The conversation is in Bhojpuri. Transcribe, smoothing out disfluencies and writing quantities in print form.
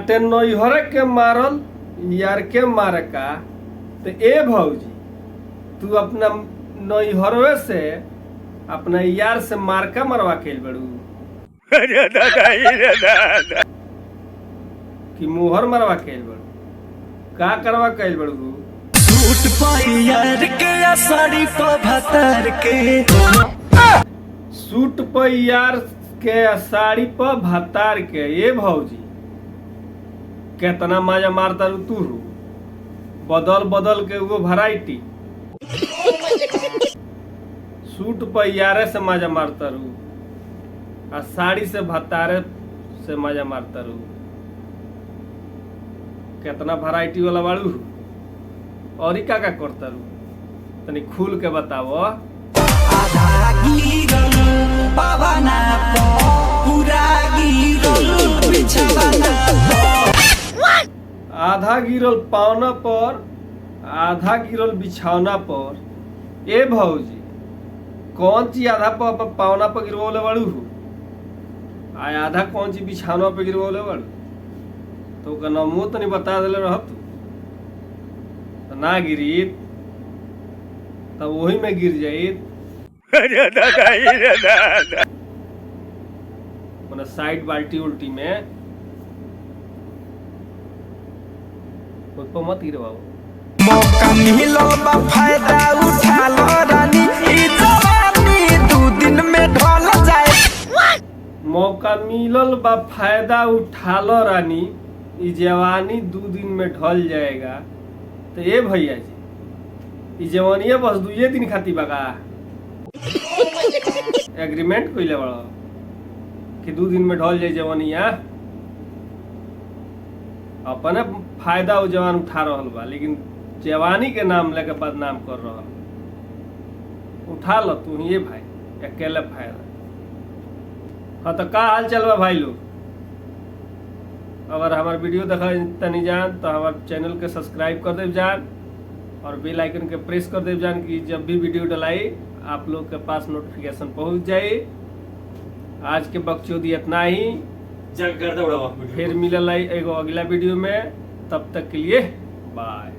बाटे नैहर के मारल यार के मारे का। तो ए भौजी तू अपना नैहरवे से अपना यार से मारका मरवा के बड़ू कि मुहर मरवा के बड़ू का करवा के बड़ू। सूट पाई यार के या साड़ी पा भतार के, सूट पर यार के साड़ी पर भतार के। ये भौजी केतना मजा मारता रू तू बदल बदल के वो वैरायटी। सूट पर यारे से मजा मारता रू आ साड़ी से भतारे से मजा मारता रू। केतना वैरायटी वाला बाड़ू और का करता रू तनी खुल के बताओ। आधा गिरल पवना पो पूरा गिरल बिछवाना पो। आधा गिरल पावना पर आधा गिरल बिछौना पर। ए भौजी कौन चीज आधा पावना पर गिरवले बाड़ू आ आधा कौन चीज बिछौना पे गिरवले बाड़ू। तो का नामो तनी बता देले रहत तो ना गिरीत तब वही में गिर जाइत। मने साइड बाल्टी उल्टी में तो मत गिरवाओ। मौका मिलो बा फायदा उठा लो रानी, ई जवानी 2 दिन में ढल जाए। मौका मिलल बा फायदा उठा लो रानी, ई जवानी 2 दिन में ढल जाएगा। तो ये भैया जी ई जवानिया बस 2 दिन खाती बगा एग्रीमेंट कइले बड़ा कि 2 दिन में ढल जाए जवानिया। अपने फायदा वो जवान उठा रहल बा लेकिन जवानी के नाम लेके बदनाम कर रहल। उठा लो तू ही भाई अकेले फायदा। हाँ तो का हाल चल बा भाई लोग। अगर हमार वीडियो देखा तनी जान तो हमारे चैनल के सब्सक्राइब कर देव जान और बेल आइकन के प्रेस कर देव जान कि जब भी वीडियो डलाई आप लोग के पास नोटिफिकेशन पहुंच जाए। आज के बकचोदी इतना ही, फिर मिलल एगो अगला वीडियो में। तब तक के लिए बाय।